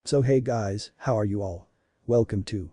So hey guys, how are you all? Welcome to.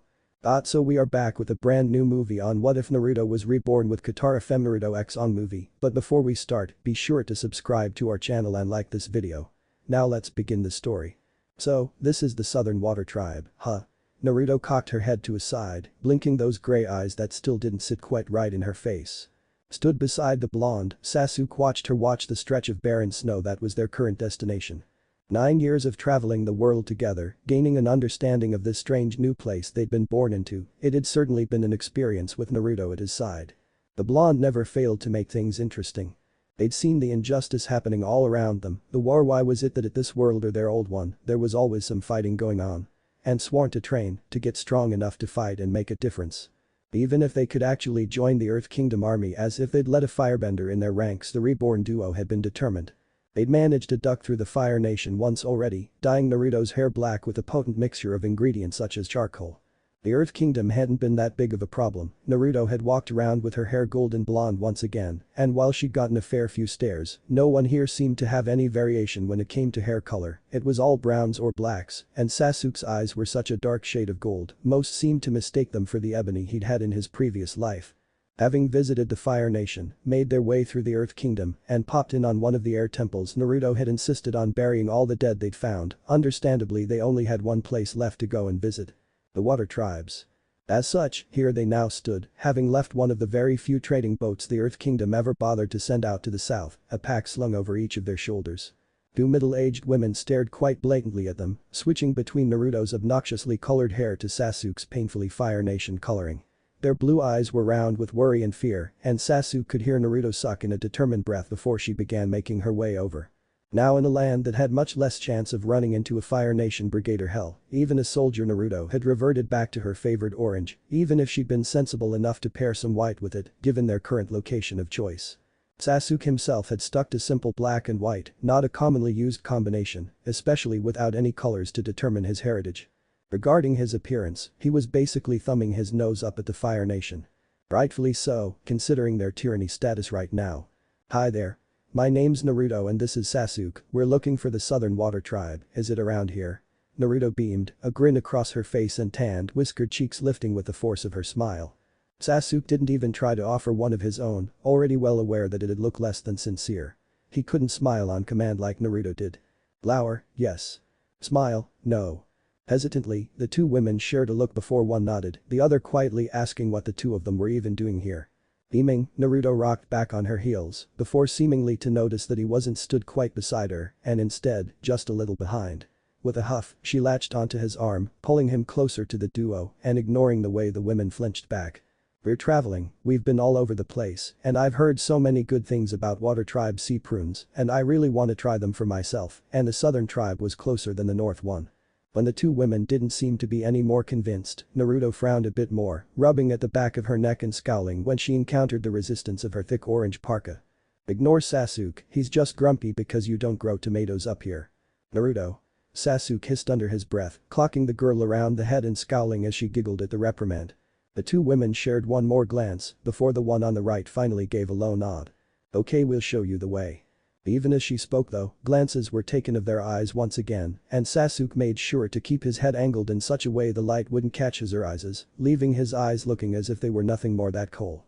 So we are back with a brand new movie on What If Naruto Was Reborn with Katara FemNaruto X on movie, but before we start, be sure to subscribe to our channel and like this video. Now let's begin the story. So, this is the Southern Water Tribe, huh? Naruto cocked her head to his side, blinking those gray eyes that still didn't sit quite right in her face. Stood beside the blonde, Sasuke watched her watch the stretch of barren snow that was their current destination. 9 years of traveling the world together, gaining an understanding of this strange new place they'd been born into, it had certainly been an experience with Naruto at his side. The blonde never failed to make things interesting. They'd seen the injustice happening all around them, the war. Why was it that at this world or their old one, there was always some fighting going on? And sworn to train, to get strong enough to fight and make a difference. Even if they could actually join the Earth Kingdom army, as if they'd let a firebender in their ranks, the reborn duo had been determined. They'd managed to duck through the Fire Nation once already, dyeing Naruto's hair black with a potent mixture of ingredients such as charcoal. The Earth Kingdom hadn't been that big of a problem. Naruto had walked around with her hair golden blonde once again, and while she'd gotten a fair few stares, no one here seemed to have any variation when it came to hair color. It was all browns or blacks, and Sasuke's eyes were such a dark shade of gold, most seemed to mistake them for the ebony he'd had in his previous life. Having visited the Fire Nation, made their way through the Earth Kingdom, and popped in on one of the air temples, Naruto had insisted on burying all the dead they'd found. Understandably, they only had one place left to go and visit. The Water Tribes. As such, here they now stood, having left one of the very few trading boats the Earth Kingdom ever bothered to send out to the south, a pack slung over each of their shoulders. Two middle-aged women stared quite blatantly at them, switching between Naruto's obnoxiously colored hair to Sasuke's painfully Fire Nation coloring. Their blue eyes were round with worry and fear, and Sasuke could hear Naruto suck in a determined breath before she began making her way over. Now in a land that had much less chance of running into a Fire Nation brigader hell, even as soldier Naruto had reverted back to her favorite orange, even if she'd been sensible enough to pair some white with it, given their current location of choice. Sasuke himself had stuck to simple black and white, not a commonly used combination, especially without any colors to determine his heritage. Regarding his appearance, he was basically thumbing his nose up at the Fire Nation. Rightfully so, considering their tyranny status right now. Hi there. My name's Naruto and this is Sasuke. We're looking for the Southern Water Tribe. Is it around here? Naruto beamed, a grin across her face and tanned, whiskered cheeks lifting with the force of her smile. Sasuke didn't even try to offer one of his own, already well aware that it'd look less than sincere. He couldn't smile on command like Naruto did. Glower, yes. Smile, no. Hesitantly, the two women shared a look before one nodded, the other quietly asking what the two of them were even doing here. Beaming, Naruto rocked back on her heels, before seemingly to notice that he wasn't stood quite beside her, and instead, just a little behind. With a huff, she latched onto his arm, pulling him closer to the duo, and ignoring the way the women flinched back. We're traveling, we've been all over the place, and I've heard so many good things about Water Tribe sea prunes, and I really want to try them for myself, and the Southern Tribe was closer than the North one. When the two women didn't seem to be any more convinced, Naruto frowned a bit more, rubbing at the back of her neck and scowling when she encountered the resistance of her thick orange parka. Ignore Sasuke, he's just grumpy because you don't grow tomatoes up here. Naruto. Sasuke hissed under his breath, clocking the girl around the head and scowling as she giggled at the reprimand. The two women shared one more glance before the one on the right finally gave a low nod. Okay, we'll show you the way. Even as she spoke though, glances were taken of their eyes once again, and Sasuke made sure to keep his head angled in such a way the light wouldn't catch his eyes, leaving his eyes looking as if they were nothing more that coal.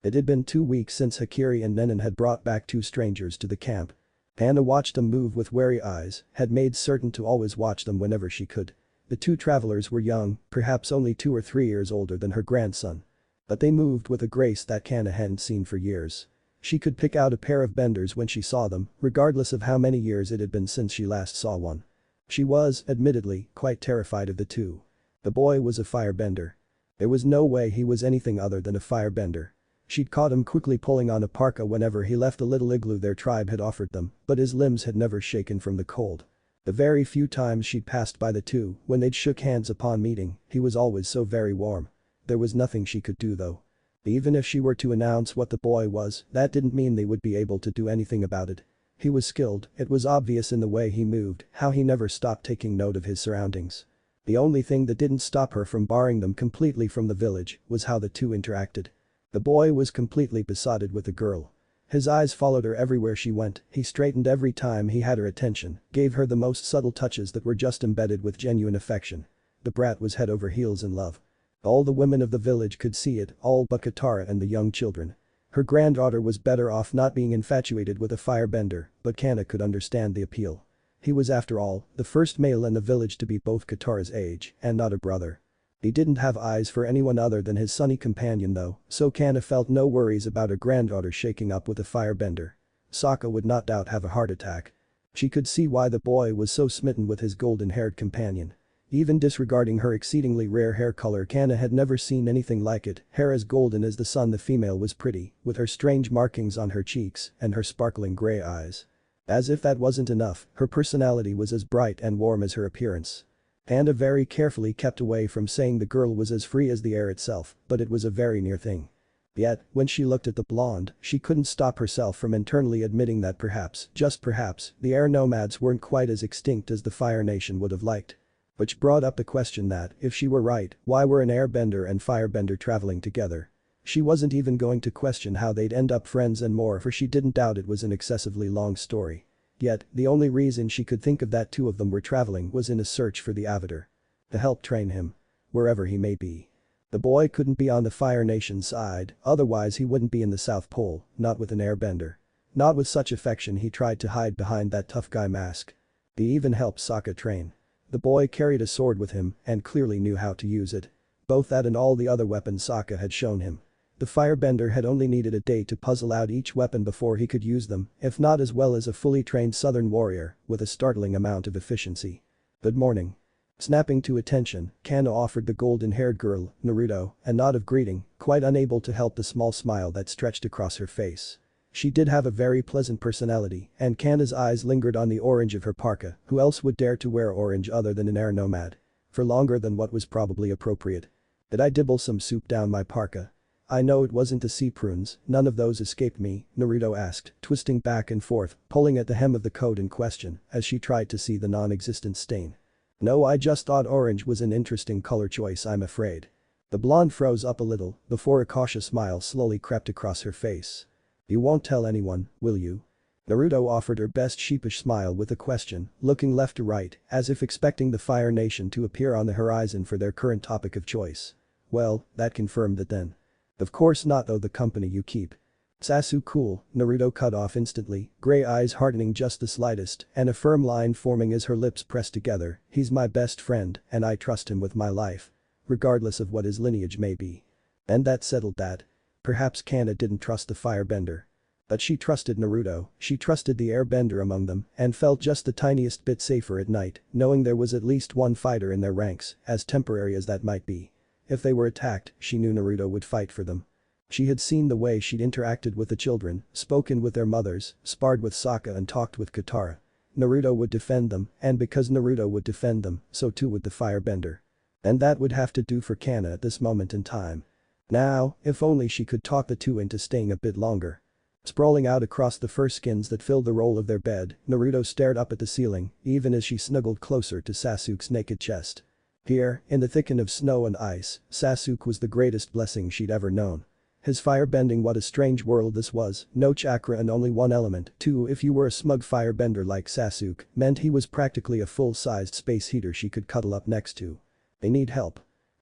It had been 2 weeks since Hakiri and Nenin had brought back two strangers to the camp. Hana watched them move with wary eyes, had made certain to always watch them whenever she could. The two travelers were young, perhaps only 2 or 3 years older than her grandson. But they moved with a grace that Hana hadn't seen for years. She could pick out a pair of benders when she saw them, regardless of how many years it had been since she last saw one. She was, admittedly, quite terrified of the two. The boy was a firebender. There was no way he was anything other than a firebender. She'd caught him quickly pulling on a parka whenever he left the little igloo their tribe had offered them, but his limbs had never shaken from the cold. The very few times she'd passed by the two, when they'd shook hands upon meeting, he was always so very warm. There was nothing she could do though. Even if she were to announce what the boy was, that didn't mean they would be able to do anything about it. He was skilled, it was obvious in the way he moved, how he never stopped taking note of his surroundings. The only thing that didn't stop her from barring them completely from the village was how the two interacted. The boy was completely besotted with the girl. His eyes followed her everywhere she went, he straightened every time he had her attention, gave her the most subtle touches that were just embedded with genuine affection. The brat was head over heels in love. All the women of the village could see it, all but Katara and the young children. Her granddaughter was better off not being infatuated with a firebender, but Kana could understand the appeal. He was after all, the first male in the village to be both Katara's age and not a brother. He didn't have eyes for anyone other than his sunny companion though, so Kana felt no worries about her granddaughter shaking up with a firebender. Sokka would not doubt have a heart attack. She could see why the boy was so smitten with his golden-haired companion. Even disregarding her exceedingly rare hair color, Kana had never seen anything like it, hair as golden as the sun. The female was pretty, with her strange markings on her cheeks and her sparkling gray eyes. As if that wasn't enough, her personality was as bright and warm as her appearance. Panda very carefully kept away from saying the girl was as free as the air itself, but it was a very near thing. Yet, when she looked at the blonde, she couldn't stop herself from internally admitting that perhaps, just perhaps, the air nomads weren't quite as extinct as the Fire Nation would have liked. Which brought up the question that, if she were right, why were an airbender and firebender traveling together? She wasn't even going to question how they'd end up friends and more, for she didn't doubt it was an excessively long story. Yet, the only reason she could think of that two of them were traveling was in a search for the Avatar. To help train him. Wherever he may be. The boy couldn't be on the Fire Nation's side, otherwise he wouldn't be in the South Pole, not with an airbender. Not with such affection he tried to hide behind that tough guy mask. He even helped Sokka train. The boy carried a sword with him and clearly knew how to use it. Both that and all the other weapons Sokka had shown him. The firebender had only needed a day to puzzle out each weapon before he could use them, if not as well as a fully trained southern warrior, with a startling amount of efficiency. Good morning. Snapping to attention, Kana offered the golden-haired girl, Naruto, a nod of greeting, quite unable to help the small smile that stretched across her face. She did have a very pleasant personality, and Kana's eyes lingered on the orange of her parka. Who else would dare to wear orange other than an air nomad? For longer than what was probably appropriate. Did I dibble some soup down my parka? I know it wasn't the sea prunes, none of those escaped me, Naruto asked, twisting back and forth, pulling at the hem of the coat in question, as she tried to see the non-existent stain. No, I just thought orange was an interesting color choice, I'm afraid. The blonde froze up a little, before a cautious smile slowly crept across her face. You won't tell anyone, will you? Naruto offered her best sheepish smile with a question, looking left to right, as if expecting the Fire Nation to appear on the horizon for their current topic of choice. Well, that confirmed it then. Of course not, though, the company you keep. Sasuke cool, Naruto cut off instantly, gray eyes hardening just the slightest, and a firm line forming as her lips pressed together. He's my best friend, and I trust him with my life. Regardless of what his lineage may be. And that settled that. Perhaps Kana didn't trust the firebender. But she trusted Naruto, she trusted the airbender among them, and felt just the tiniest bit safer at night, knowing there was at least one fighter in their ranks, as temporary as that might be. If they were attacked, she knew Naruto would fight for them. She had seen the way she'd interacted with the children, spoken with their mothers, sparred with Sokka and talked with Katara. Naruto would defend them, and because Naruto would defend them, so too would the firebender. And that would have to do for Kana at this moment in time. Now, if only she could talk the two into staying a bit longer. Sprawling out across the fur skins that filled the roll of their bed, Naruto stared up at the ceiling, even as she snuggled closer to Sasuke's naked chest. Here, in the thicket of snow and ice, Sasuke was the greatest blessing she'd ever known. His firebending, what a strange world this was, no chakra and only one element. Too, if you were a smug firebender like Sasuke, meant he was practically a full-sized space heater she could cuddle up next to. They need help.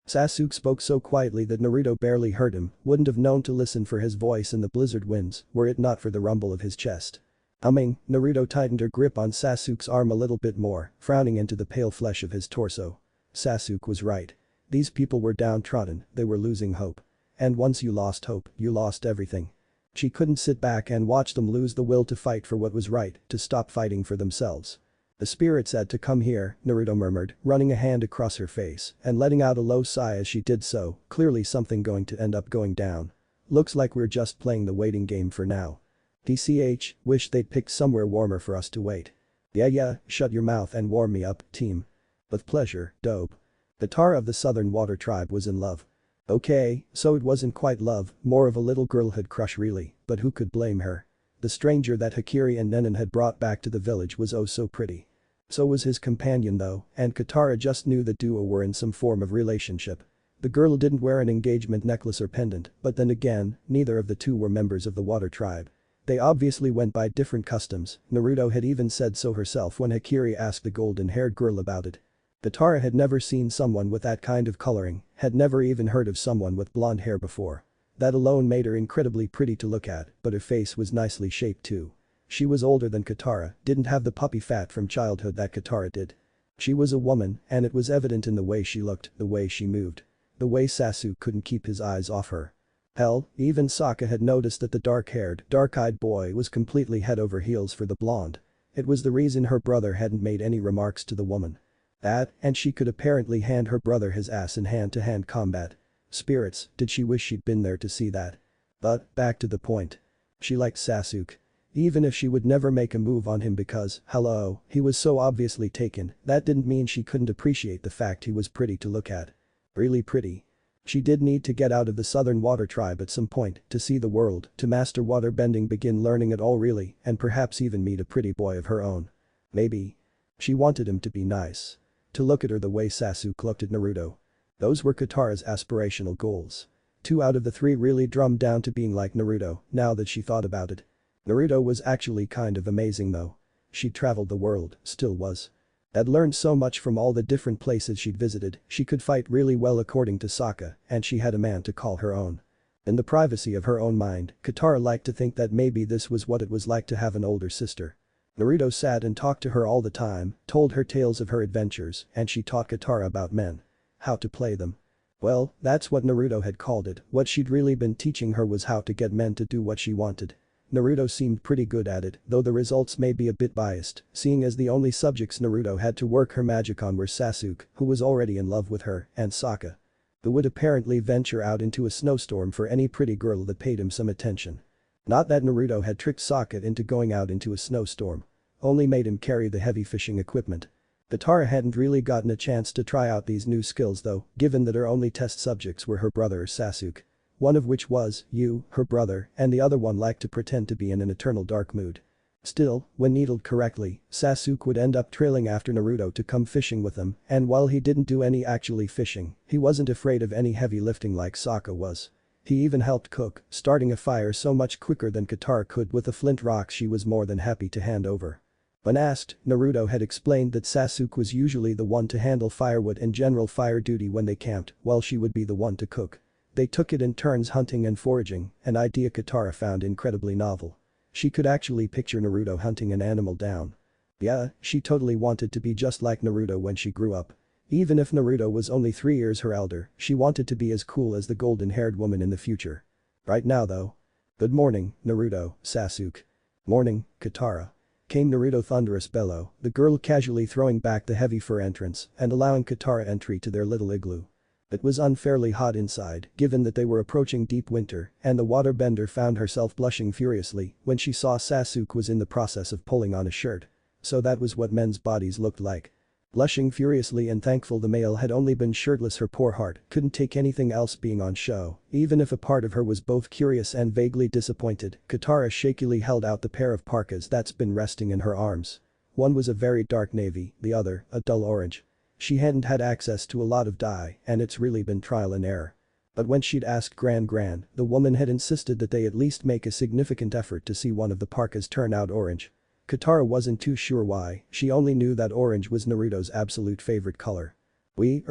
Sasuke spoke so quietly that Naruto barely heard him, wouldn't have known to listen for his voice in the blizzard winds, were it not for the rumble of his chest. Humming, Naruto tightened her grip on Sasuke's arm a little bit more, frowning into the pale flesh of his torso. Sasuke was right. These people were downtrodden, they were losing hope. And once you lost hope, you lost everything. She couldn't sit back and watch them lose the will to fight for what was right, to stop fighting for themselves. The spirit said to come here, Naruto murmured, running a hand across her face and letting out a low sigh as she did so, clearly something going to end up going down. Looks like we're just playing the waiting game for now. TCH, wish they'd picked somewhere warmer for us to wait. Yeah, shut your mouth and warm me up, team. With pleasure, dope. Katara of the Southern Water Tribe was in love. Okay, so it wasn't quite love, more of a little girlhood crush really, but who could blame her? The stranger that Hakiri and Nenin had brought back to the village was oh so pretty. So was his companion though, and Katara just knew the duo were in some form of relationship. The girl didn't wear an engagement necklace or pendant, but then again, neither of the two were members of the Water Tribe. They obviously went by different customs, Naruto had even said so herself when Hakiri asked the golden-haired girl about it. Katara had never seen someone with that kind of coloring, had never even heard of someone with blonde hair before. That alone made her incredibly pretty to look at, but her face was nicely shaped too. She was older than Katara, didn't have the puppy fat from childhood that Katara did. She was a woman, and it was evident in the way she looked, the way she moved. The way Sasuke couldn't keep his eyes off her. Hell, even Sokka had noticed that the dark-haired, dark-eyed boy was completely head over heels for the blonde. It was the reason her brother hadn't made any remarks to the woman. That, and she could apparently hand her brother his ass in hand-to-hand combat. Spirits, did she wish she'd been there to see that. But, back to the point. She liked Sasuke. Even if she would never make a move on him because, hello, he was so obviously taken, that didn't mean she couldn't appreciate the fact he was pretty to look at. Really pretty. She did need to get out of the Southern Water Tribe at some point to see the world, to master waterbending, begin learning it all really, and perhaps even meet a pretty boy of her own. Maybe. She wanted him to be nice. To look at her the way Sasuke looked at Naruto. Those were Katara's aspirational goals. 2 out of the 3 really drummed down to being like Naruto, now that she thought about it. Naruto was actually kind of amazing though. She'd traveled the world, still was. Had learned so much from all the different places she'd visited, she could fight really well according to Sokka, and she had a man to call her own. In the privacy of her own mind, Katara liked to think that maybe this was what it was like to have an older sister. Naruto sat and talked to her all the time, told her tales of her adventures, and she taught Katara about men. How to play them. Well, that's what Naruto had called it, what she'd really been teaching her was how to get men to do what she wanted. Naruto seemed pretty good at it, though the results may be a bit biased, seeing as the only subjects Naruto had to work her magic on were Sasuke, who was already in love with her, and Sokka, who would apparently venture out into a snowstorm for any pretty girl that paid him some attention. Not that Naruto had tricked Sokka into going out into a snowstorm. Only made him carry the heavy fishing equipment. Katara hadn't really gotten a chance to try out these new skills though, given that her only test subjects were her brother or Sasuke. One of which was, her brother, and the other one liked to pretend to be in an eternal dark mood. Still, when needled correctly, Sasuke would end up trailing after Naruto to come fishing with him, and while he didn't do any actually fishing, he wasn't afraid of any heavy lifting like Sokka was. He even helped cook, starting a fire so much quicker than Katara could with the flint rocks she was more than happy to hand over. When asked, Naruto had explained that Sasuke was usually the one to handle firewood and general fire duty when they camped, while she would be the one to cook. They took it in turns hunting and foraging, an idea Katara found incredibly novel. She could actually picture Naruto hunting an animal down. Yeah, she totally wanted to be just like Naruto when she grew up. Even if Naruto was only 3 years her elder, she wanted to be as cool as the golden-haired woman in the future. Right now though. Good morning, Naruto, Sasuke. Morning, Katara. Came Naruto thunderous bellow, the girl casually throwing back the heavy fur entrance and allowing Katara entry to their little igloo. It was unfairly hot inside, given that they were approaching deep winter, and the waterbender found herself blushing furiously when she saw Sasuke was in the process of pulling on a shirt. So that was what men's bodies looked like. Blushing furiously and thankful the male had only been shirtless, her poor heart couldn't take anything else being on show, even if a part of her was both curious and vaguely disappointed. Katara shakily held out the pair of parkas that's been resting in her arms. One was a very dark navy, the other, a dull orange. She hadn't had access to a lot of dye, and it's really been trial and error. But when she'd asked Gran, the woman had insisted that they at least make a significant effort to see one of the parkas turn out orange. Katara wasn't too sure why, she only knew that orange was Naruto's absolute favorite color. We,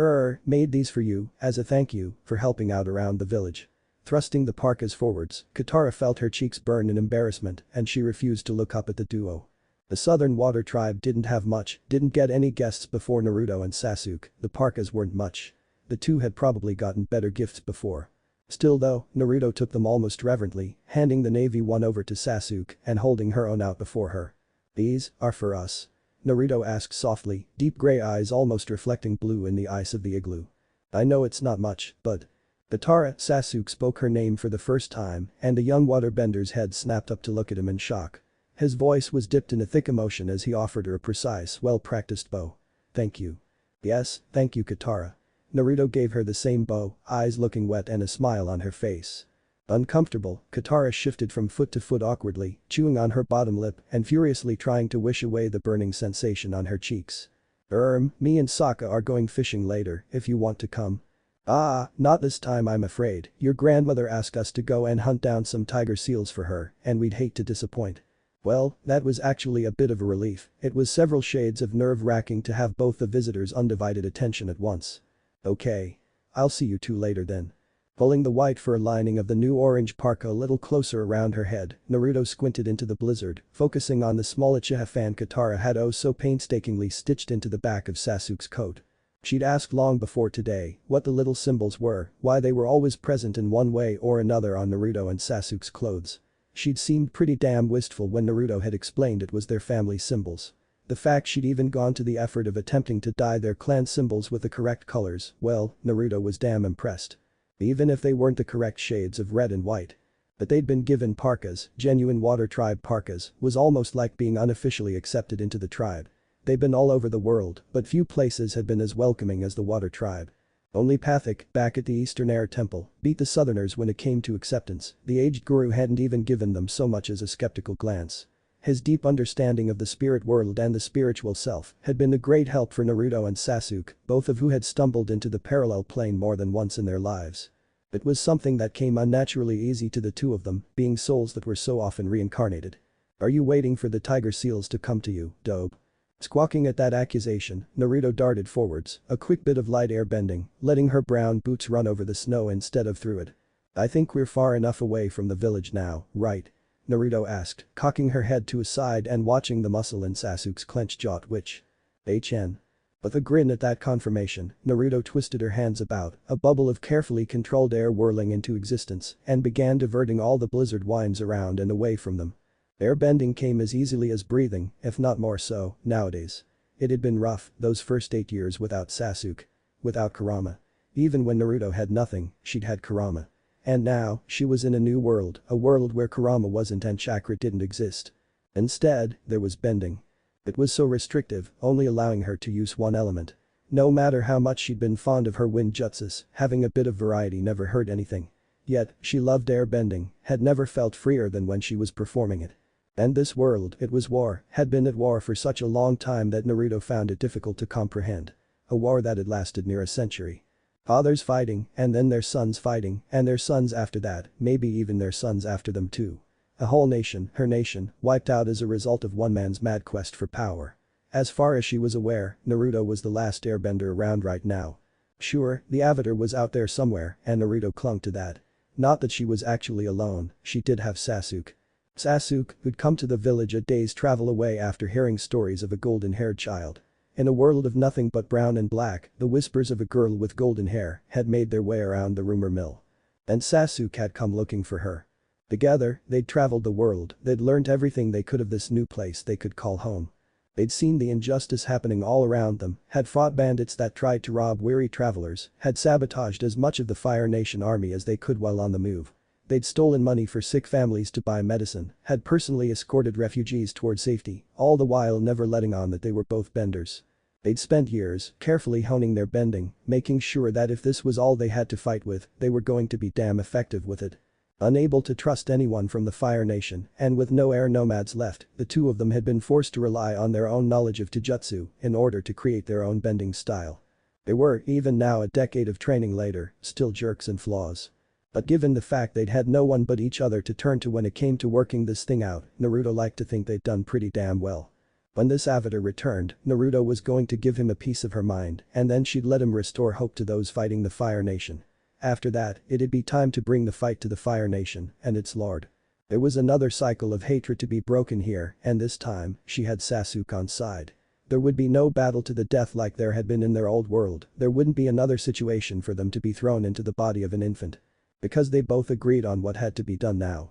made these for you, as a thank you, for helping out around the village. Thrusting the parkas forwards, Katara felt her cheeks burn in embarrassment and she refused to look up at the duo. The Southern Water Tribe didn't have much, didn't get any guests before Naruto and Sasuke, the parkas weren't much. The two had probably gotten better gifts before. Still though, Naruto took them almost reverently, handing the navy one over to Sasuke and holding her own out before her. These are for us. Naruto asked softly, deep gray eyes almost reflecting blue in the ice of the igloo. I know it's not much, but… Katara, Sasuke spoke her name for the first time and the young waterbender's head snapped up to look at him in shock. His voice was dipped in a thick emotion as he offered her a precise, well-practiced bow. Thank you. Yes, thank you Katara. Naruto gave her the same bow, eyes looking wet and a smile on her face. Uncomfortable, Katara shifted from foot to foot awkwardly, chewing on her bottom lip and furiously trying to wish away the burning sensation on her cheeks. Me and Sokka are going fishing later, if you want to come. Ah, not this time I'm afraid. Your grandmother asked us to go and hunt down some tiger seals for her, and we'd hate to disappoint. Well, that was actually a bit of a relief. It was several shades of nerve-wracking to have both the visitors' undivided attention at once. Okay. I'll see you two later then. Pulling the white fur lining of the new orange parka a little closer around her head, Naruto squinted into the blizzard, focusing on the small Uchiha fan Katara had oh so painstakingly stitched into the back of Sasuke's coat. She'd asked long before today what the little symbols were, why they were always present in one way or another on Naruto and Sasuke's clothes. She'd seemed pretty damn wistful when Naruto had explained it was their family symbols. The fact she'd even gone to the effort of attempting to dye their clan symbols with the correct colors, well, Naruto was damn impressed. Even if they weren't the correct shades of red and white. But they'd been given parkas, genuine water tribe parkas, was almost like being unofficially accepted into the tribe. They'd been all over the world, but few places had been as welcoming as the water tribe. Only Pathik, back at the Eastern Air Temple, beat the Southerners when it came to acceptance. The aged guru hadn't even given them so much as a skeptical glance. His deep understanding of the spirit world and the spiritual self had been a great help for Naruto and Sasuke, both of who had stumbled into the parallel plane more than once in their lives. It was something that came unnaturally easy to the two of them, being souls that were so often reincarnated. Are you waiting for the tiger seals to come to you, dope? Squawking at that accusation, Naruto darted forwards, a quick bit of light air bending, letting her brown boots run over the snow instead of through it. I think we're far enough away from the village now, right? Naruto asked, cocking her head to his side and watching the muscle in Sasuke's clenched jaw twitch. HN. With a grin at that confirmation, Naruto twisted her hands about, a bubble of carefully controlled air whirling into existence, and began diverting all the blizzard winds around and away from them. Airbending came as easily as breathing, if not more so, nowadays. It had been rough, those first 8 years without Sasuke. Without Kurama. Even when Naruto had nothing, she'd had Kurama. And now, she was in a new world, a world where Kurama wasn't and chakra didn't exist. Instead, there was bending. It was so restrictive, only allowing her to use one element. No matter how much she'd been fond of her wind jutsus, having a bit of variety never hurt anything. Yet, she loved airbending, had never felt freer than when she was performing it. And this world, it was war, had been at war for such a long time that Naruto found it difficult to comprehend. A war that had lasted near a century. Fathers fighting, and then their sons fighting, and their sons after that, maybe even their sons after them too. A whole nation, her nation, wiped out as a result of one man's mad quest for power. As far as she was aware, Naruto was the last airbender around right now. Sure, the Avatar was out there somewhere, and Naruto clung to that. Not that she was actually alone, she did have Sasuke. Sasuke, who'd come to the village a day's travel away after hearing stories of a golden-haired child. In a world of nothing but brown and black, the whispers of a girl with golden hair had made their way around the rumor mill. And Sasuke had come looking for her. Together, they'd traveled the world, they'd learned everything they could of this new place they could call home. They'd seen the injustice happening all around them, had fought bandits that tried to rob weary travelers, had sabotaged as much of the Fire Nation army as they could while on the move. They'd stolen money for sick families to buy medicine, had personally escorted refugees toward safety, all the while never letting on that they were both benders. They'd spent years carefully honing their bending, making sure that if this was all they had to fight with, they were going to be damn effective with it. Unable to trust anyone from the Fire Nation, and with no air nomads left, the two of them had been forced to rely on their own knowledge of Taijutsu in order to create their own bending style. They were, even now a decade of training later, still jerks and flaws. But given the fact they'd had no one but each other to turn to when it came to working this thing out, Naruto liked to think they'd done pretty damn well. When this avatar returned, Naruto was going to give him a piece of her mind, and then she'd let him restore hope to those fighting the Fire Nation. After that, it'd be time to bring the fight to the Fire Nation and its lord. There was another cycle of hatred to be broken here, and this time, she had Sasuke on side. There would be no battle to the death like there had been in their old world, there wouldn't be another situation for them to be thrown into the body of an infant. Because they both agreed on what had to be done now.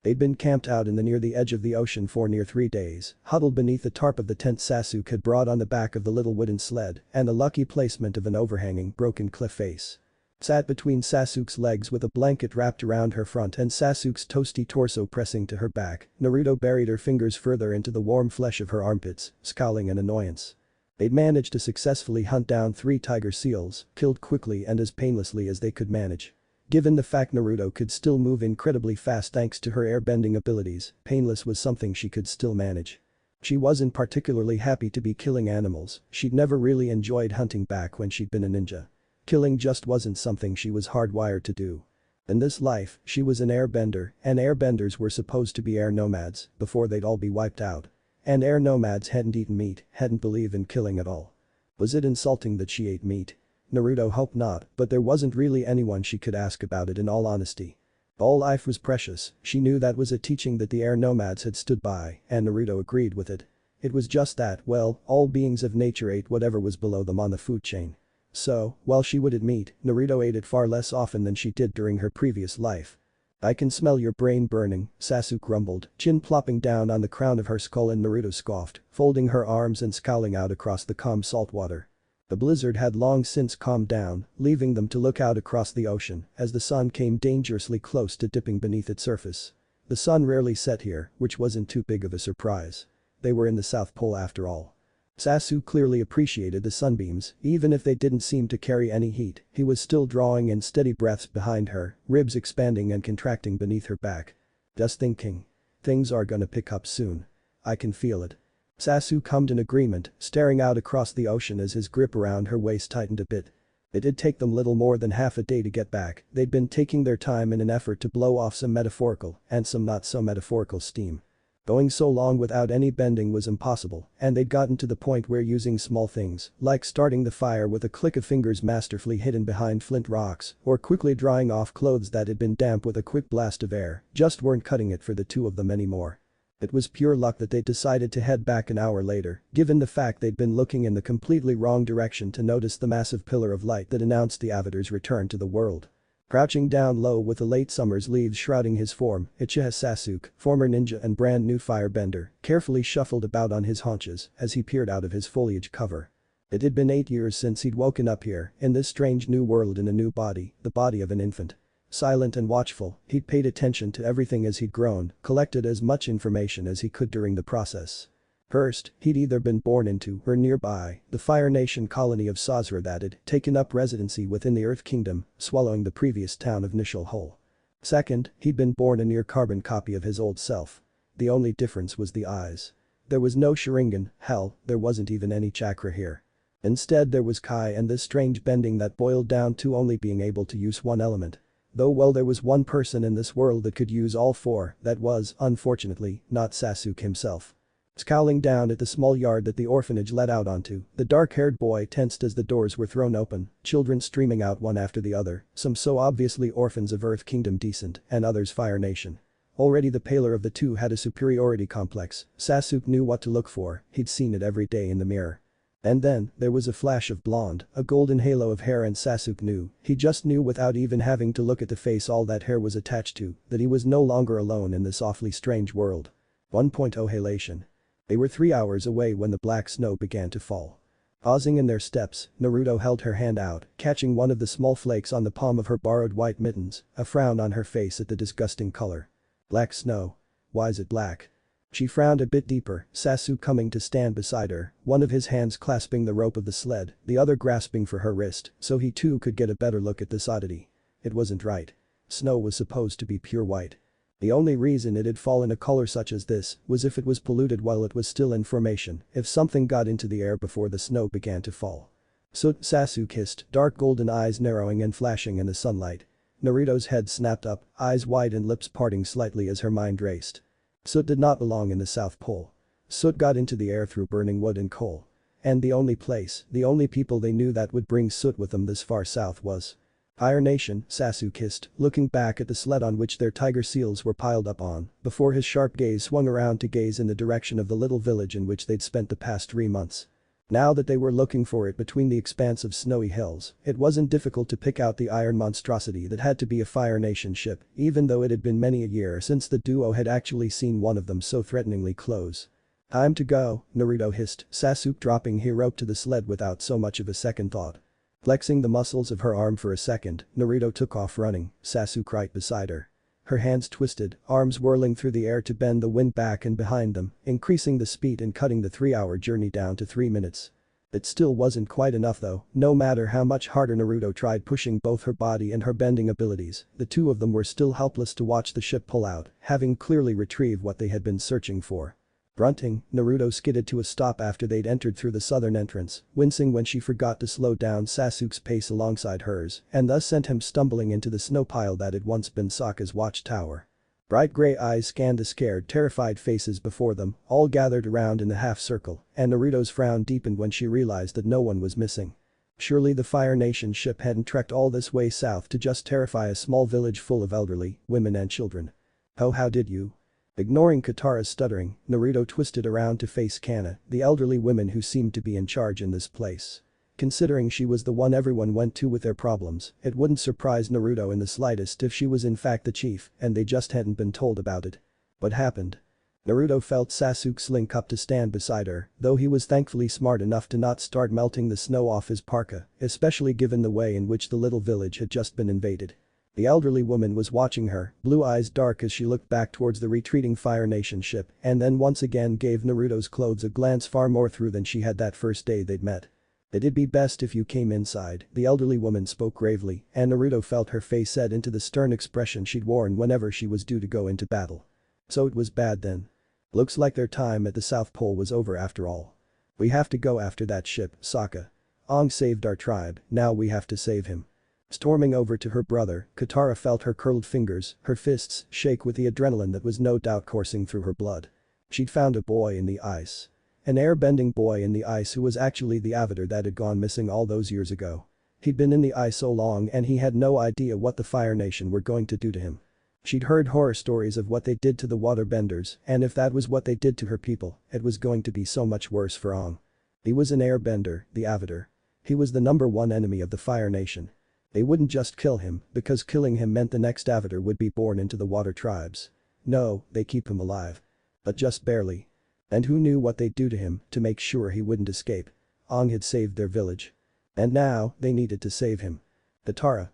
They'd been camped out near the edge of the ocean for near 3 days, huddled beneath the tarp of the tent Sasuke had brought on the back of the little wooden sled and the lucky placement of an overhanging broken cliff face. Sat between Sasuke's legs with a blanket wrapped around her front and Sasuke's toasty torso pressing to her back, Naruto buried her fingers further into the warm flesh of her armpits, scowling in annoyance. They'd managed to successfully hunt down 3 tiger seals, killed quickly and as painlessly as they could manage. Given the fact Naruto could still move incredibly fast thanks to her airbending abilities, painless was something she could still manage. She wasn't particularly happy to be killing animals, she'd never really enjoyed hunting back when she'd been a ninja. Killing just wasn't something she was hardwired to do. In this life, she was an airbender, and airbenders were supposed to be air nomads before they'd all be wiped out. And air nomads hadn't eaten meat, hadn't believed in killing at all. Was it insulting that she ate meat? Naruto hoped not, but there wasn't really anyone she could ask about it in all honesty. All life was precious, she knew that was a teaching that the air nomads had stood by, and Naruto agreed with it. It was just that, well, all beings of nature ate whatever was below them on the food chain. So, while she would eat meat, Naruto ate it far less often than she did during her previous life. "I can smell your brain burning," Sasuke grumbled, chin plopping down on the crown of her skull, and Naruto scoffed, folding her arms and scowling out across the calm salt water. The blizzard had long since calmed down, leaving them to look out across the ocean as the sun came dangerously close to dipping beneath its surface. The sun rarely set here, which wasn't too big of a surprise. They were in the South Pole after all. Sasuke clearly appreciated the sunbeams, even if they didn't seem to carry any heat. He was still drawing in steady breaths behind her, ribs expanding and contracting beneath her back. Just thinking. Things are gonna pick up soon. I can feel it. Sasuke hummed in agreement, staring out across the ocean as his grip around her waist tightened a bit. It did take them little more than half a day to get back. They'd been taking their time in an effort to blow off some metaphorical and some not so metaphorical steam. Going so long without any bending was impossible, and they'd gotten to the point where using small things, like starting the fire with a click of fingers masterfully hidden behind flint rocks, or quickly drying off clothes that had been damp with a quick blast of air, just weren't cutting it for the two of them anymore. It was pure luck that they'd decided to head back an hour later, given the fact they'd been looking in the completely wrong direction to notice the massive pillar of light that announced the Avatar's return to the world. Crouching down low with the late summer's leaves shrouding his form, Uchiha Sasuke, former ninja and brand new firebender, carefully shuffled about on his haunches as he peered out of his foliage cover. It had been 8 years since he'd woken up here, in this strange new world in a new body, the body of an infant. Silent and watchful, he'd paid attention to everything as he'd grown, collected as much information as he could during the process. First, he'd either been born into or nearby the Fire Nation colony of Sazera that had taken up residency within the Earth Kingdom, swallowing the previous town of Nishal whole. Second, he'd been born a near-carbon copy of his old self. The only difference was the eyes. There was no Sharingan, hell, there wasn't even any chakra here. Instead there was Kai and this strange bending that boiled down to only being able to use one element. Though well, there was one person in this world that could use all four, that was, unfortunately, not Sasuke himself. Scowling down at the small yard that the orphanage led out onto, the dark-haired boy tensed as the doors were thrown open, children streaming out one after the other, some so obviously orphans of Earth Kingdom decent, and others Fire Nation. Already the paler of the two had a superiority complex. Sasuke knew what to look for, he'd seen it every day in the mirror. And then, there was a flash of blonde, a golden halo of hair, and Sasuke knew, he just knew without even having to look at the face all that hair was attached to, that he was no longer alone in this awfully strange world. 1.0 halation. They were 3 hours away when the black snow began to fall. Pausing in their steps, Naruto held her hand out, catching one of the small flakes on the palm of her borrowed white mittens, a frown on her face at the disgusting color. Black snow. Why's it black? She frowned a bit deeper, Sasuke coming to stand beside her, one of his hands clasping the rope of the sled, the other grasping for her wrist, so he too could get a better look at this oddity. It wasn't right. Snow was supposed to be pure white. The only reason it had fallen a color such as this was if it was polluted while it was still in formation, if something got into the air before the snow began to fall. Soot, Sasuke hissed, dark golden eyes narrowing and flashing in the sunlight. Naruto's head snapped up, eyes wide and lips parting slightly as her mind raced. Soot did not belong in the South Pole. Soot got into the air through burning wood and coal. And the only place, the only people they knew that would bring soot with them this far south was Fire Nation, Sasuke hissed, looking back at the sled on which their tiger seals were piled up on, before his sharp gaze swung around to gaze in the direction of the little village in which they'd spent the past 3 months. Now that they were looking for it between the expanse of snowy hills, it wasn't difficult to pick out the iron monstrosity that had to be a Fire Nation ship, even though it had been many a year since the duo had actually seen one of them so threateningly close. Time to go, Naruto hissed, Sasuke dropping his rope to the sled without so much of a second thought. Flexing the muscles of her arm for a second, Naruto took off running, Sasuke right beside her. Her hands twisted, arms whirling through the air to bend the wind back and behind them, increasing the speed and cutting the 3-hour journey down to 3 minutes. It still wasn't quite enough though, no matter how much harder Naruto tried pushing both her body and her bending abilities, the two of them were still helpless to watch the ship pull out, having clearly retrieved what they had been searching for. Grunting, Naruto skidded to a stop after they'd entered through the southern entrance, wincing when she forgot to slow down Sasuke's pace alongside hers and thus sent him stumbling into the snow pile that had once been Sokka's watchtower. Bright gray eyes scanned the scared, terrified faces before them, all gathered around in a half circle, and Naruto's frown deepened when she realized that no one was missing. Surely the Fire Nation ship hadn't trekked all this way south to just terrify a small village full of elderly, women and children. Oh, how did you? Ignoring Katara's stuttering, Naruto twisted around to face Kana, the elderly woman who seemed to be in charge in this place. Considering she was the one everyone went to with their problems, it wouldn't surprise Naruto in the slightest if she was in fact the chief and they just hadn't been told about it. What happened? Naruto felt Sasuke slink up to stand beside her, though he was thankfully smart enough to not start melting the snow off his parka, especially given the way in which the little village had just been invaded. The elderly woman was watching her, blue eyes dark as she looked back towards the retreating Fire Nation ship and then once again gave Naruto's clothes a glance far more through than she had that first day they'd met. "It'd be best if you came inside," the elderly woman spoke gravely, and Naruto felt her face set into the stern expression she'd worn whenever she was due to go into battle. So it was bad then. Looks like their time at the South Pole was over after all. We have to go after that ship, Sokka. Aang saved our tribe, now we have to save him. Storming over to her brother, Katara felt her curled fingers, her fists, shake with the adrenaline that was no doubt coursing through her blood. She'd found a boy in the ice. An airbending boy in the ice who was actually the avatar that had gone missing all those years ago. He'd been in the ice so long and he had no idea what the Fire Nation were going to do to him. She'd heard horror stories of what they did to the waterbenders, and if that was what they did to her people, it was going to be so much worse for Aang. He was an airbender, the avatar. He was the #1 enemy of the Fire Nation. They wouldn't just kill him, because killing him meant the next avatar would be born into the water tribes. No, they keep him alive. But just barely. And who knew what they'd do to him to make sure he wouldn't escape? Aang had saved their village. And now, they needed to save him. Katara,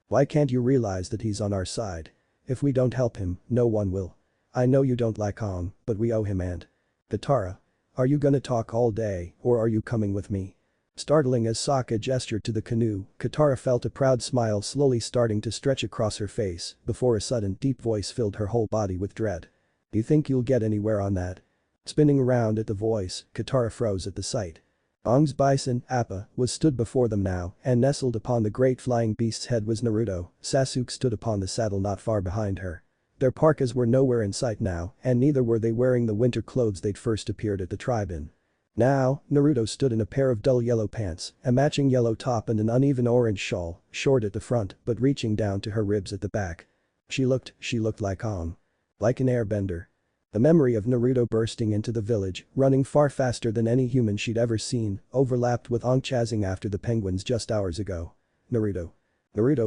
why can't you realize that he's on our side? If we don't help him, no one will. I know you don't like Aang, but we owe him and. Katara. Are you gonna talk all day, or are you coming with me? Startling as Sokka gestured to the canoe, Katara felt a proud smile slowly starting to stretch across her face before a sudden deep voice filled her whole body with dread. You think you'll get anywhere on that? Spinning around at the voice, Katara froze at the sight. Aang's bison, Appa, was stood before them now, and nestled upon the great flying beast's head was Naruto. Sasuke stood upon the saddle not far behind her. Their parkas were nowhere in sight now, and neither were they wearing the winter clothes they'd first appeared at the tribe in. Now, Naruto stood in a pair of dull yellow pants, a matching yellow top and an uneven orange shawl, short at the front but reaching down to her ribs at the back. She looked like Aang. Like an airbender. The memory of Naruto bursting into the village, running far faster than any human she'd ever seen, overlapped with Aang chasing after the penguins just hours ago. Naruto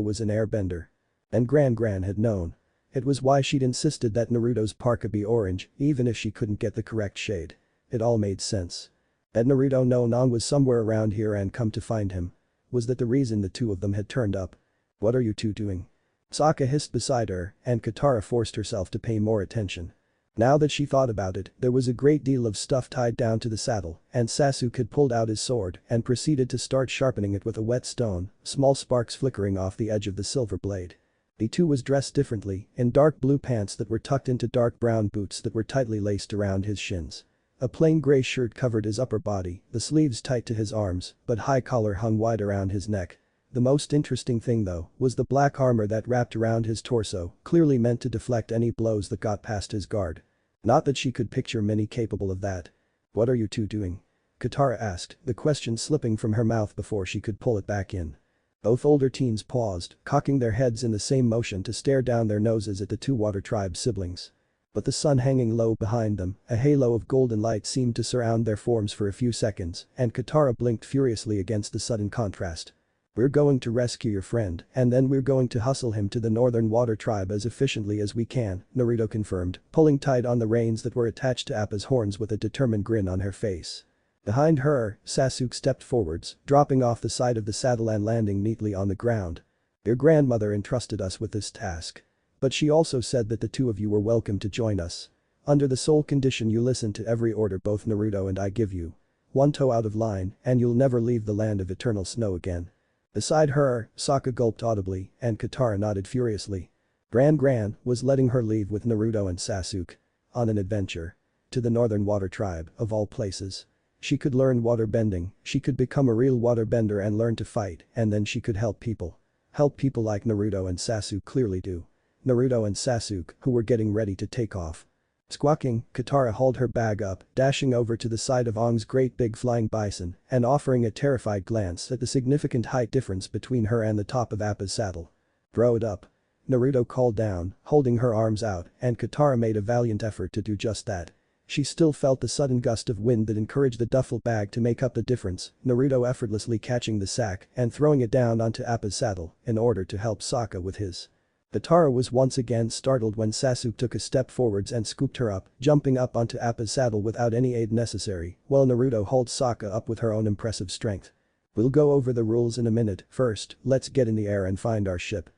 was an airbender. And Gran had known. It was why she'd insisted that Naruto's parka be orange, even if she couldn't get the correct shade. It all made sense. Had Naruto known Aang was somewhere around here and come to find him? Was that the reason the two of them had turned up? What are you two doing? Sokka hissed beside her, and Katara forced herself to pay more attention. Now that she thought about it, there was a great deal of stuff tied down to the saddle, and Sasuke had pulled out his sword and proceeded to start sharpening it with a whetstone, small sparks flickering off the edge of the silver blade. He too was dressed differently, in dark blue pants that were tucked into dark brown boots that were tightly laced around his shins. A plain gray shirt covered his upper body, the sleeves tight to his arms, but high collar hung wide around his neck. The most interesting thing though, was the black armor that wrapped around his torso, clearly meant to deflect any blows that got past his guard. Not that she could picture many capable of that. What are you two doing? Katara asked, the question slipping from her mouth before she could pull it back in. Both older teens paused, cocking their heads in the same motion to stare down their noses at the two water tribe siblings. But the sun hanging low behind them, a halo of golden light seemed to surround their forms for a few seconds, and Katara blinked furiously against the sudden contrast. We're going to rescue your friend, and then we're going to hustle him to the northern water tribe as efficiently as we can, Naruto confirmed, pulling tight on the reins that were attached to Appa's horns with a determined grin on her face. Behind her, Sasuke stepped forwards, dropping off the side of the saddle and landing neatly on the ground. Your grandmother entrusted us with this task. But she also said that the two of you were welcome to join us. Under the sole condition you listen to every order both Naruto and I give you. One toe out of line, and you'll never leave the land of eternal snow again. Beside her, Sokka gulped audibly, and Katara nodded furiously. Gran was letting her leave with Naruto and Sasuke. On an adventure. To the Northern Water Tribe, of all places. She could learn water bending, she could become a real waterbender and learn to fight, and then she could help people. Help people like Naruto and Sasuke clearly do. Naruto and Sasuke, who were getting ready to take off. Squawking, Katara hauled her bag up, dashing over to the side of Aang's great big flying bison and offering a terrified glance at the significant height difference between her and the top of Appa's saddle. "Throw it up." Naruto called down, holding her arms out, and Katara made a valiant effort to do just that. She still felt the sudden gust of wind that encouraged the duffel bag to make up the difference, Naruto effortlessly catching the sack and throwing it down onto Appa's saddle in order to help Sokka with his. Katara was once again startled when Sasuke took a step forwards and scooped her up, jumping up onto Appa's saddle without any aid necessary, while Naruto hauled Sokka up with her own impressive strength. "We'll go over the rules in a minute, first, let's get in the air and find our ship."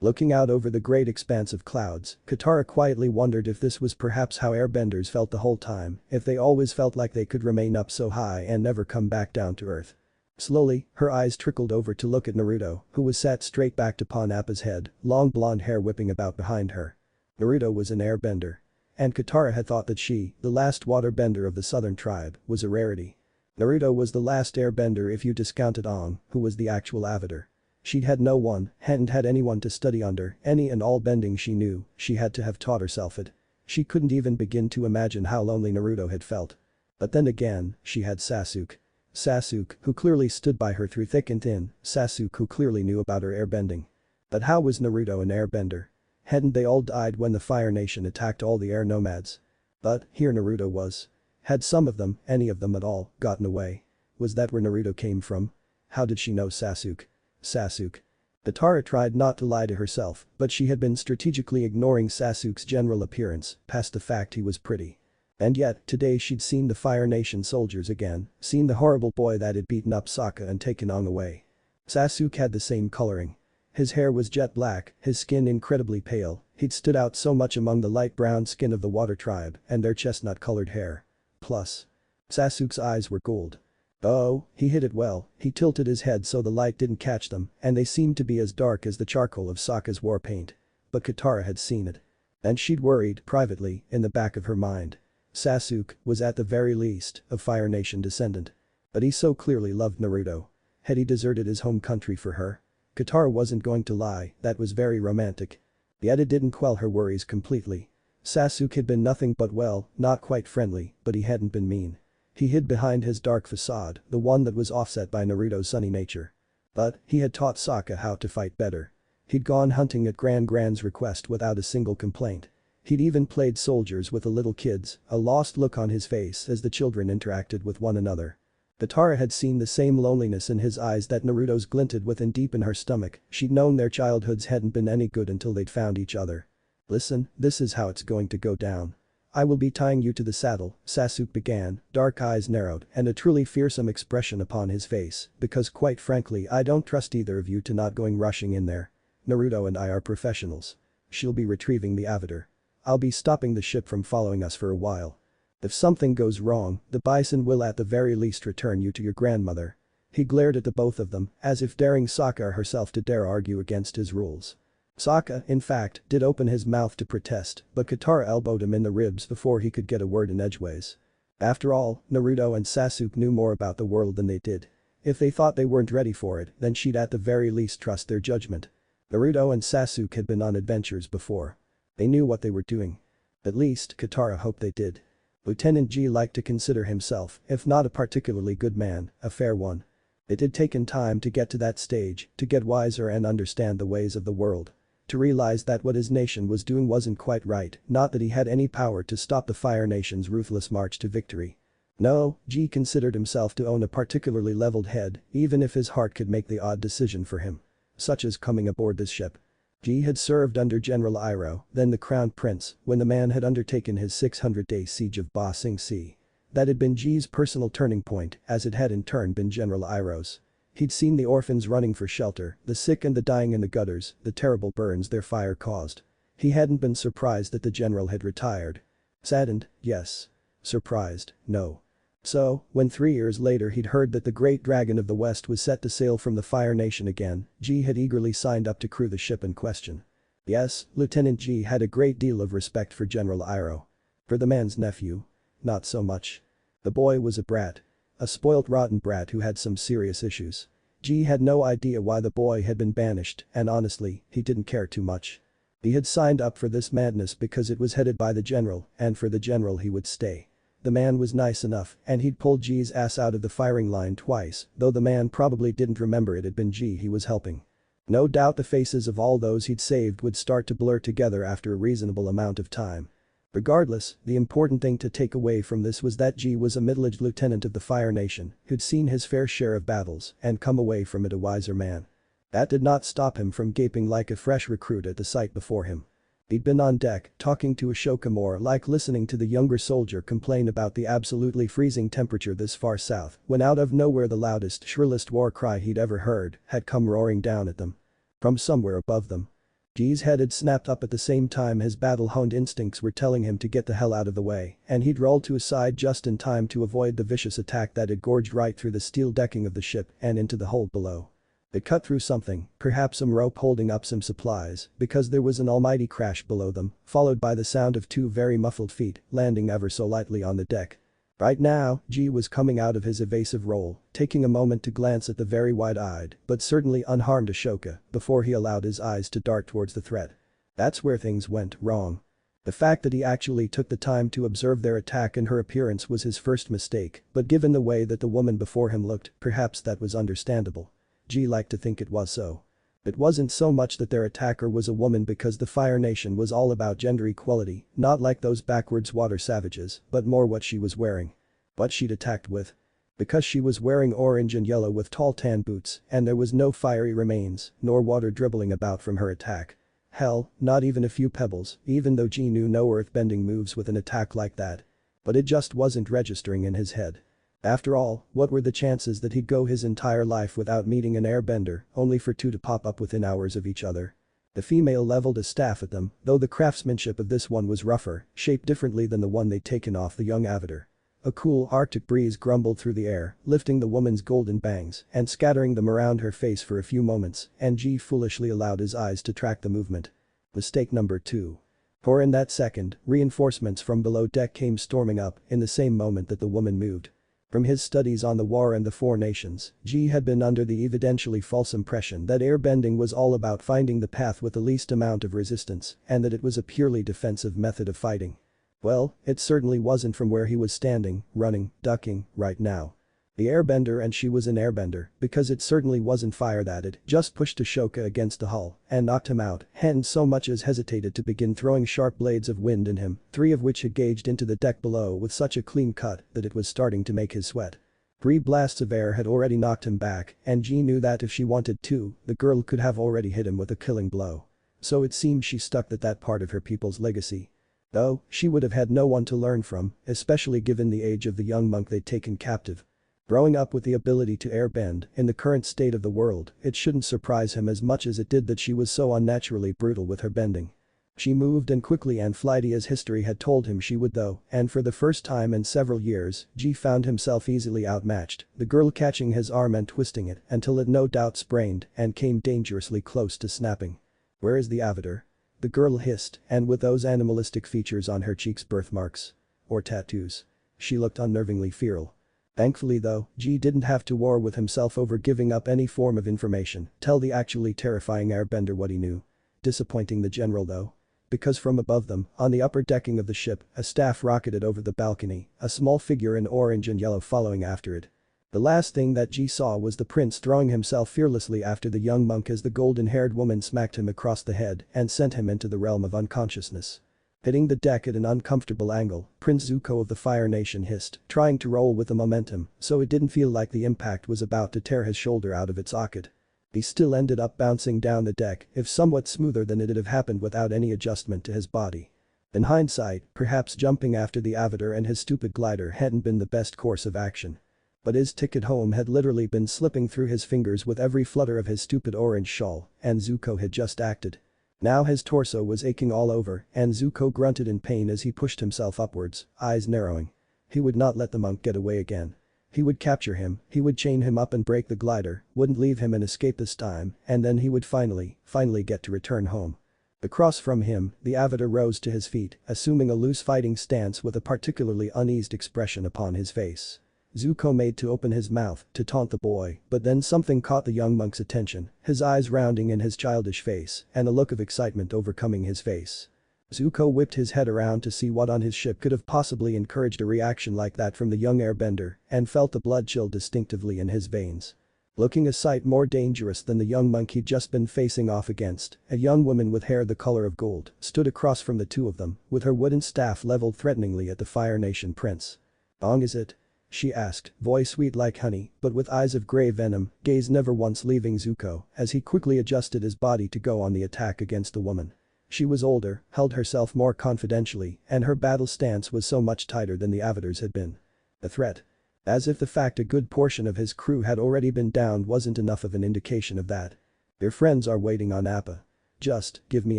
Looking out over the great expanse of clouds, Katara quietly wondered if this was perhaps how airbenders felt the whole time, if they always felt like they could remain up so high and never come back down to earth. Slowly, her eyes trickled over to look at Naruto, who was sat straight backed upon Appa's head, long blonde hair whipping about behind her. Naruto was an airbender. And Katara had thought that she, the last waterbender of the southern tribe, was a rarity. Naruto was the last airbender if you discounted Aang, who was the actual avatar. She'd had no one, hadn't had anyone to study under, any and all bending she knew, she had to have taught herself it. She couldn't even begin to imagine how lonely Naruto had felt. But then again, she had Sasuke. Sasuke, who clearly stood by her through thick and thin, Sasuke who clearly knew about her airbending. But how was Naruto an airbender? Hadn't they all died when the Fire Nation attacked all the air nomads? But here Naruto was. Had some of them, any of them at all, gotten away? Was that where Naruto came from? How did she know Sasuke? Sasuke. Katara tried not to lie to herself, but she had been strategically ignoring Sasuke's general appearance, past the fact he was pretty. And yet, today she'd seen the Fire Nation soldiers again, seen the horrible boy that had beaten up Sokka and taken Aang away. Sasuke had the same coloring. His hair was jet black, his skin incredibly pale, he'd stood out so much among the light brown skin of the water tribe and their chestnut-colored hair. Plus, Sasuke's eyes were gold. Oh, he hit it well, he tilted his head so the light didn't catch them, and they seemed to be as dark as the charcoal of Sokka's war paint. But Katara had seen it. And she'd worried, privately, in the back of her mind. Sasuke was at the very least a Fire Nation descendant. But he so clearly loved Naruto. Had he deserted his home country for her? Katara wasn't going to lie, that was very romantic. Yet it didn't quell her worries completely. Sasuke had been nothing but well, not quite friendly, but he hadn't been mean. He hid behind his dark facade, the one that was offset by Naruto's sunny nature. But he had taught Sokka how to fight better. He'd gone hunting at Grand's request without a single complaint. He'd even played soldiers with the little kids, a lost look on his face as the children interacted with one another. Katara had seen the same loneliness in his eyes that Naruto's glinted with, and deep in her stomach, she'd known their childhoods hadn't been any good until they'd found each other. "Listen, this is how it's going to go down. I will be tying you to the saddle," Sasuke began, dark eyes narrowed and a truly fearsome expression upon his face, "because quite frankly I don't trust either of you to not going rushing in there. Naruto and I are professionals. She'll be retrieving the avatar. I'll be stopping the ship from following us for a while. If something goes wrong, the bison will at the very least return you to your grandmother." He glared at the both of them, as if daring Sokka herself to dare argue against his rules. Sokka, in fact, did open his mouth to protest, but Katara elbowed him in the ribs before he could get a word in edgeways. After all, Naruto and Sasuke knew more about the world than they did. If they thought they weren't ready for it, then she'd at the very least trust their judgment. Naruto and Sasuke had been on adventures before. They knew what they were doing. At least, Katara hoped they did. Lieutenant G liked to consider himself, if not a particularly good man, a fair one. It had taken time to get to that stage, to get wiser and understand the ways of the world. To realize that what his nation was doing wasn't quite right, not that he had any power to stop the Fire Nation's ruthless march to victory. No, G considered himself to own a particularly leveled head, even if his heart could make the odd decision for him. Such as coming aboard this ship. G had served under General Iroh, then the Crown Prince, when the man had undertaken his 600-day siege of Ba Sing Se. That had been G's personal turning point, as it had in turn been General Iroh's. He'd seen the orphans running for shelter, the sick and the dying in the gutters, the terrible burns their fire caused. He hadn't been surprised that the general had retired. Saddened, yes. Surprised, no. So, when 3 years later he'd heard that the Great Dragon of the West was set to sail from the Fire Nation again, G had eagerly signed up to crew the ship in question. Yes, Lieutenant G had a great deal of respect for General Iroh. For the man's nephew. not so much. The boy was a brat. A spoilt rotten brat who had some serious issues. G had no idea why the boy had been banished, and honestly, he didn't care too much. He had signed up for this madness because it was headed by the general, and for the general he would stay. The man was nice enough, and he'd pulled G's ass out of the firing line twice, though the man probably didn't remember it had been G he was helping. No doubt the faces of all those he'd saved would start to blur together after a reasonable amount of time. Regardless, the important thing to take away from this was that G was a middle-aged lieutenant of the Fire Nation who'd seen his fair share of battles and come away from it a wiser man. That did not stop him from gaping like a fresh recruit at the sight before him. He'd been on deck, talking to Ashoka more like listening to the younger soldier complain about the absolutely freezing temperature this far south, when out of nowhere the loudest, shrillest war cry he'd ever heard had come roaring down at them. From somewhere above them. G's head had snapped up at the same time his battle-honed instincts were telling him to get the hell out of the way, and he'd rolled to his side just in time to avoid the vicious attack that had gorged right through the steel decking of the ship and into the hold below. It cut through something, perhaps some rope holding up some supplies, because there was an almighty crash below them, followed by the sound of two very muffled feet landing ever so lightly on the deck. Right now, G was coming out of his evasive role, taking a moment to glance at the very wide-eyed, but certainly unharmed Ashoka, before he allowed his eyes to dart towards the threat. That's where things went wrong. The fact that he actually took the time to observe their attack and her appearance was his first mistake, but given the way that the woman before him looked, perhaps that was understandable. G liked to think it was so. It wasn't so much that their attacker was a woman because the Fire Nation was all about gender equality, not like those backwards water savages, but more what she was wearing. What she'd attacked with. Because she was wearing orange and yellow with tall tan boots and there was no fiery remains, nor water dribbling about from her attack. Hell, not even a few pebbles, even though G knew no earthbending moves with an attack like that. But it just wasn't registering in his head. After all, what were the chances that he'd go his entire life without meeting an airbender, only for two to pop up within hours of each other? The female leveled a staff at them, though the craftsmanship of this one was rougher, shaped differently than the one they'd taken off the young avatar. A cool Arctic breeze grumbled through the air, lifting the woman's golden bangs and scattering them around her face for a few moments, and G foolishly allowed his eyes to track the movement. Mistake number 2. For in that second, reinforcements from below deck came storming up in the same moment that the woman moved. From his studies on the war and the Four Nations, G had been under the evidentially false impression that airbending was all about finding the path with the least amount of resistance and that it was a purely defensive method of fighting. Well, it certainly wasn't from where he was standing, running, ducking, right now. The airbender and she was an airbender because it certainly wasn't fire that had just pushed Ashoka against the hull and knocked him out, hadn't so much as hesitated to begin throwing sharp blades of wind in him, 3 of which had gauged into the deck below with such a clean cut that it was starting to make his sweat. 3 blasts of air had already knocked him back and G knew that if she wanted to, the girl could have already hit him with a killing blow. So it seemed she stuck at that part of her people's legacy. Though, she would have had no one to learn from, especially given the age of the young monk they'd taken captive. Growing up with the ability to airbend, in the current state of the world, it shouldn't surprise him as much as it did that she was so unnaturally brutal with her bending. She moved and quickly and flighty as history had told him she would though, and for the first time in several years, G found himself easily outmatched, the girl catching his arm and twisting it until it no doubt sprained and came dangerously close to snapping. "Where is the avatar?" The girl hissed, and with those animalistic features on her cheeks birthmarks. Or tattoos. She looked unnervingly feral. Thankfully though, G didn't have to war with himself over giving up any form of information, tell the actually terrifying airbender what he knew. Disappointing the general though. Because from above them, on the upper decking of the ship, a staff rocketed over the balcony, a small figure in orange and yellow following after it. The last thing that G saw was the prince throwing himself fearlessly after the young monk as the golden-haired woman smacked him across the head and sent him into the realm of unconsciousness. Hitting the deck at an uncomfortable angle, Prince Zuko of the Fire Nation hissed, trying to roll with the momentum so it didn't feel like the impact was about to tear his shoulder out of its socket. He still ended up bouncing down the deck, if somewhat smoother than it'd have happened without any adjustment to his body. In hindsight, perhaps jumping after the avatar and his stupid glider hadn't been the best course of action. But his ticket home had literally been slipping through his fingers with every flutter of his stupid orange shawl, and Zuko had just acted. Now his torso was aching all over, and Zuko grunted in pain as he pushed himself upwards, eyes narrowing. He would not let the monk get away again. He would capture him, he would chain him up and break the glider, wouldn't leave him and escape this time, and then he would finally get to return home. Across from him, the avatar rose to his feet, assuming a loose fighting stance with a particularly uneased expression upon his face. Zuko made to open his mouth to taunt the boy, but then something caught the young monk's attention, his eyes rounding in his childish face and a look of excitement overcoming his face. Zuko whipped his head around to see what on his ship could have possibly encouraged a reaction like that from the young airbender and felt the blood chill distinctively in his veins. Looking a sight more dangerous than the young monk he'd just been facing off against, a young woman with hair the color of gold stood across from the two of them, with her wooden staff leveled threateningly at the Fire Nation prince. "Aang, is it?" she asked, voice sweet like honey, but with eyes of grey venom, gaze never once leaving Zuko, as he quickly adjusted his body to go on the attack against the woman. She was older, held herself more confidentially, and her battle stance was so much tighter than the Avatar's had been. A threat. As if the fact a good portion of his crew had already been downed wasn't enough of an indication of that. "Your friends are waiting on Appa. Just give me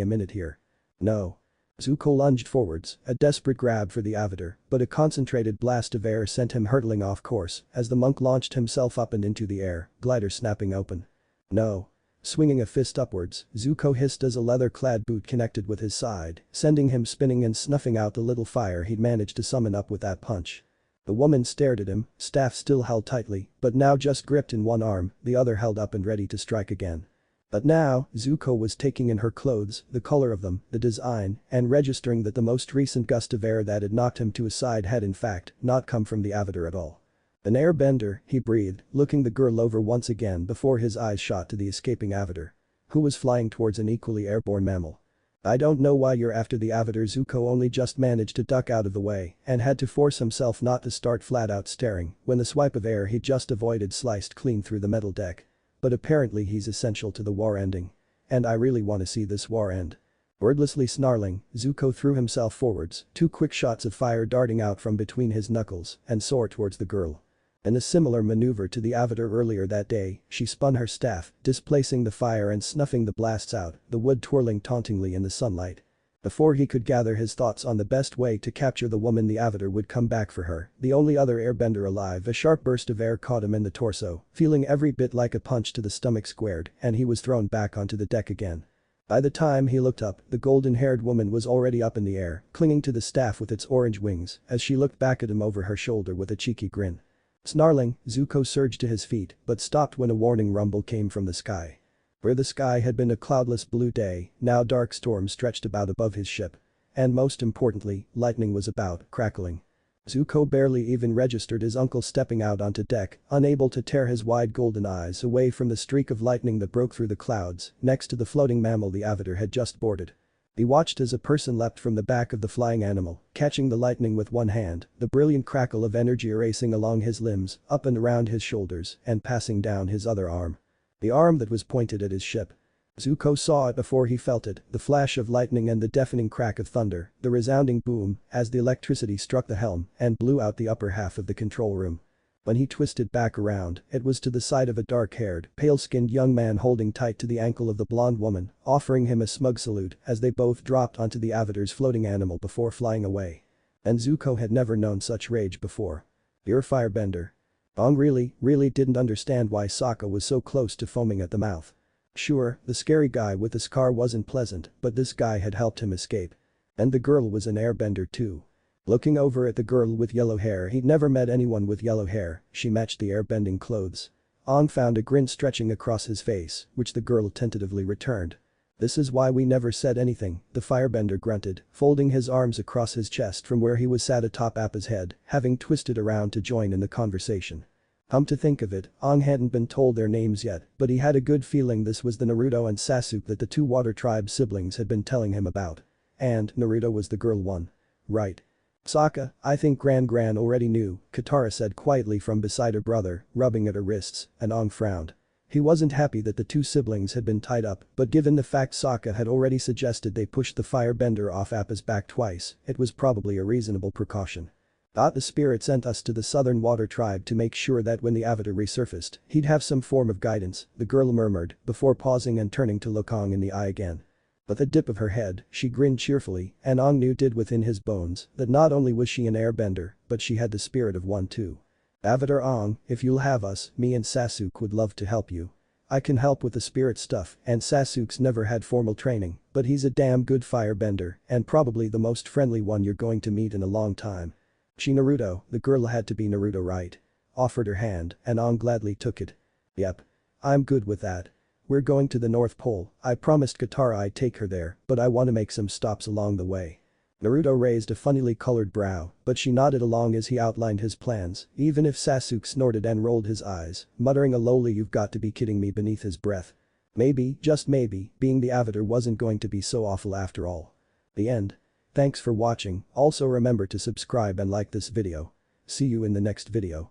a minute here." "No." Zuko lunged forwards, a desperate grab for the Avatar, but a concentrated blast of air sent him hurtling off course as the monk launched himself up and into the air, glider snapping open. "No." Swinging a fist upwards, Zuko hissed as a leather-clad boot connected with his side, sending him spinning and snuffing out the little fire he'd managed to summon up with that punch. The woman stared at him, staff still held tightly, but now just gripped in one arm, the other held up and ready to strike again. But now, Zuko was taking in her clothes, the color of them, the design, and registering that the most recent gust of air that had knocked him to his side had in fact not come from the Avatar at all. "An airbender," he breathed, looking the girl over once again before his eyes shot to the escaping Avatar. Who was flying towards an equally airborne mammal. "I don't know why you're after the Avatar." Zuko only just managed to duck out of the way and had to force himself not to start flat out staring when the swipe of air he just avoided sliced clean through the metal deck. "But apparently he's essential to the war ending. And I really want to see this war end." Wordlessly snarling, Zuko threw himself forwards, two quick shots of fire darting out from between his knuckles and soared towards the girl. In a similar maneuver to the Avatar earlier that day, she spun her staff, displacing the fire and snuffing the blasts out, the wood twirling tauntingly in the sunlight. Before he could gather his thoughts on the best way to capture the woman, the Avatar would come back for her, the only other airbender alive. A sharp burst of air caught him in the torso, feeling every bit like a punch to the stomach squared, and he was thrown back onto the deck again. By the time he looked up, the golden-haired woman was already up in the air, clinging to the staff with its orange wings, as she looked back at him over her shoulder with a cheeky grin. Snarling, Zuko surged to his feet but stopped when a warning rumble came from the sky. Where the sky had been a cloudless blue day, now dark storms stretched about above his ship. And most importantly, lightning was about, crackling. Zuko barely even registered his uncle stepping out onto deck, unable to tear his wide golden eyes away from the streak of lightning that broke through the clouds next to the floating mammal the Avatar had just boarded. He watched as a person leapt from the back of the flying animal, catching the lightning with one hand, the brilliant crackle of energy racing along his limbs, up and around his shoulders, and passing down his other arm. The arm that was pointed at his ship. Zuko saw it before he felt it, the flash of lightning and the deafening crack of thunder, the resounding boom as the electricity struck the helm and blew out the upper half of the control room. When he twisted back around, it was to the side of a dark-haired, pale-skinned young man holding tight to the ankle of the blonde woman, offering him a smug salute as they both dropped onto the Avatar's floating animal before flying away. And Zuko had never known such rage before. "You're a firebender." Aang really didn't understand why Sokka was so close to foaming at the mouth. Sure, the scary guy with the scar wasn't pleasant, but this guy had helped him escape. And the girl was an airbender too. Looking over at the girl with yellow hair, he'd never met anyone with yellow hair, she matched the airbending clothes. Aang found a grin stretching across his face, which the girl tentatively returned. "This is why we never said anything," the firebender grunted, folding his arms across his chest from where he was sat atop Appa's head, having twisted around to join in the conversation. Come to think of it, Aang hadn't been told their names yet, but he had a good feeling this was the Naruto and Sasuke that the two Water Tribe siblings had been telling him about. And Naruto was the girl one. Right. "Sokka, I think Gran already knew," Katara said quietly from beside her brother, rubbing at her wrists, and Aang frowned. He wasn't happy that the two siblings had been tied up, but given the fact Sokka had already suggested they pushed the firebender off Appa's back twice, it was probably a reasonable precaution. "The spirit sent us to the Southern Water Tribe to make sure that when the Avatar resurfaced, he'd have some form of guidance," the girl murmured before pausing and turning to look Aang in the eye again. With a dip of her head, she grinned cheerfully, and Aang knew did within his bones that not only was she an airbender, but she had the spirit of one too. "Avatar Aang, if you'll have us, me and Sasuke would love to help you. I can help with the spirit stuff and Sasuke's never had formal training, but he's a damn good firebender and probably the most friendly one you're going to meet in a long time. Naruto, the girl had to be Naruto right? Offered her hand and Aang gladly took it. Yep. I'm good with that. We're going to the North Pole, I promised Katara I'd take her there, but I want to make some stops along the way. Naruto raised a funnily colored brow, but she nodded along as he outlined his plans, even if Sasuke snorted and rolled his eyes, muttering a lowly "you've got to be kidding me" beneath his breath. Maybe, just maybe, being the Avatar wasn't going to be so awful after all. The end. Thanks for watching, also remember to subscribe and like this video. See you in the next video.